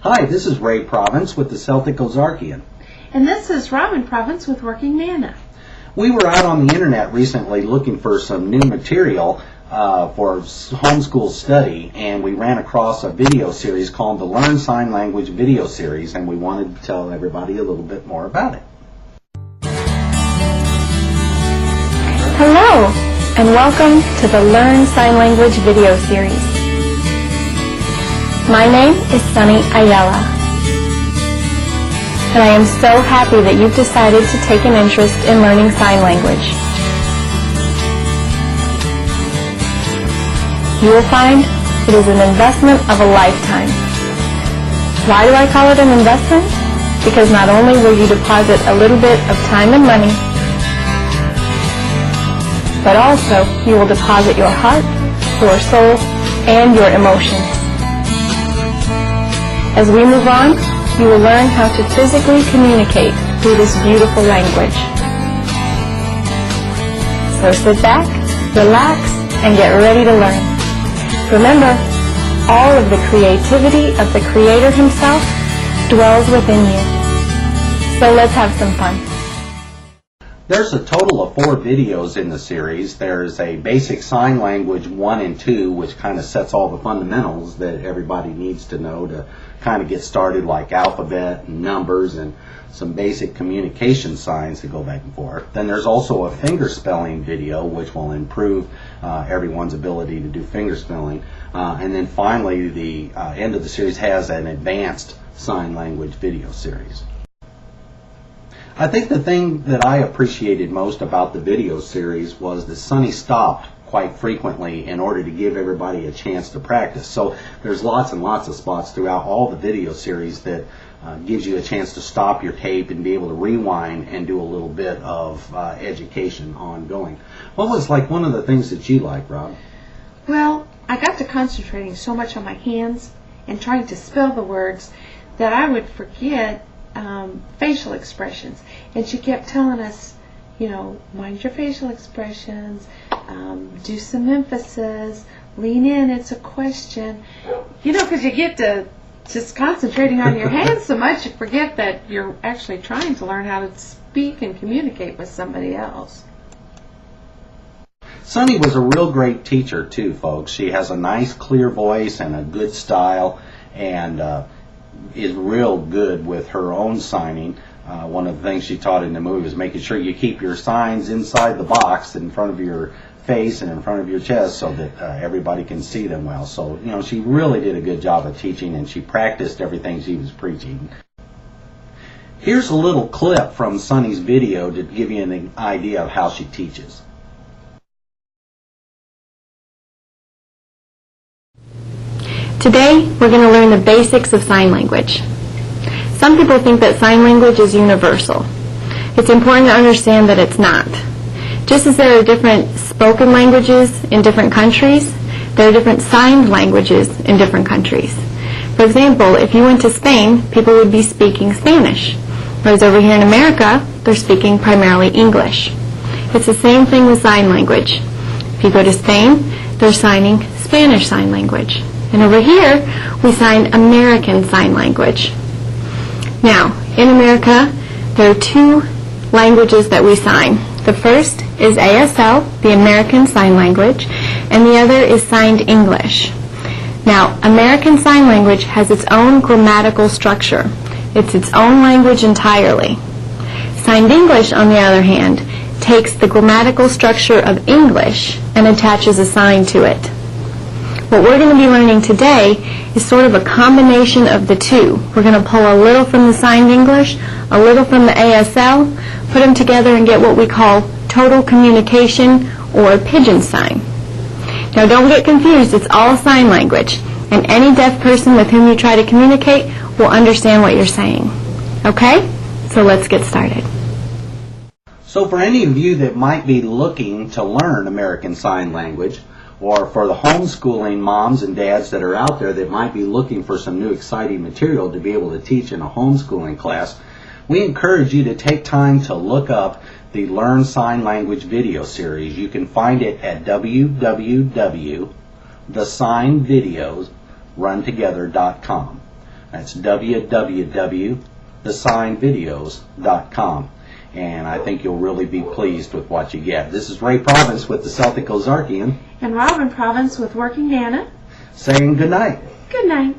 Hi, this is Ray Province with the Celtic Ozarkian. And this is Robin Province with Working Nana. We were out on the internet recently looking for some new material for homeschool study, and we ran across a video series called the Learn Sign Language video series, and we wanted to tell everybody a little bit more about it. Hello, and welcome to the Learn Sign Language video series. My name is Sunny Ayala, and I am so happy that you've decided to take an interest in learning sign language. You will find it is an investment of a lifetime. Why do I call it an investment? Because not only will you deposit a little bit of time and money, but also you will deposit your heart, your soul, and your emotions. As we move on, you will learn how to physically communicate through this beautiful language. So sit back, relax, and get ready to learn. Remember, all of the creativity of the Creator Himself dwells within you. So let's have some fun. There's a total of 4 videos in the series. There's a basic sign language 1 and 2, which kind of sets all the fundamentals that everybody needs to know to kind of get started, like alphabet and numbers and some basic communication signs to go back and forth. Then there's also a finger spelling video, which will improve everyone's ability to do finger spelling. And then finally, the end of the series has an advanced sign language video series. I think the thing that I appreciated most about the video series was that Sunny stopped quite frequently in order to give everybody a chance to practice. So there's lots and lots of spots throughout all the video series that gives you a chance to stop your tape and be able to rewind and do a little bit of education ongoing. What was like one of the things that you liked, Rob? Well, I got to concentrating so much on my hands and trying to spell the words that I would forget facial expressions. And she kept telling us, you know, mind your facial expressions, do some emphasis, lean in, it's a question. You know, because you get to just concentrating on your hands so much, you forget that you're actually trying to learn how to speak and communicate with somebody else. Sunny was a real great teacher too, folks. She has a nice clear voice and a good style, and is real good with her own signing. One of the things she taught in the movie was making sure you keep your signs inside the box in front of your face and in front of your chest so that everybody can see them well. So, you know, she really did a good job of teaching, and she practiced everything she was preaching. Here's a little clip from Sunny's video to give you an idea of how she teaches. Today, we're going to learn the basics of sign language. Some people think that sign language is universal. It's important to understand that it's not. Just as there are different spoken languages in different countries, there are different signed languages in different countries. For example, if you went to Spain, people would be speaking Spanish, whereas over here in America, they're speaking primarily English. It's the same thing with sign language. If you go to Spain, they're signing Spanish Sign Language. And over here, we sign American Sign Language. Now, in America, there are 2 languages that we sign. The first is ASL, the American Sign Language, and the other is Signed English. Now, American Sign Language has its own grammatical structure. It's its own language entirely. Signed English, on the other hand, takes the grammatical structure of English and attaches a sign to it. What we're going to be learning today is sort of a combination of the 2. We're going to pull a little from the Signed English, a little from the ASL, put them together and get what we call total communication or pigeon sign. Now don't get confused, it's all sign language, and any deaf person with whom you try to communicate will understand what you're saying. Okay? So let's get started. So for any of you that might be looking to learn American Sign Language, or for the homeschooling moms and dads that are out there that might be looking for some new exciting material to be able to teach in a homeschooling class, we encourage you to take time to look up the Learn Sign Language video series. You can find it at www.thesignvideosruntogether.com. That's www.thesignvideos.com. And I think you'll really be pleased with what you get. This is Ray Province with the Celtic Ozarkian. And Robin Province with Working Nana. Saying good night. Good night.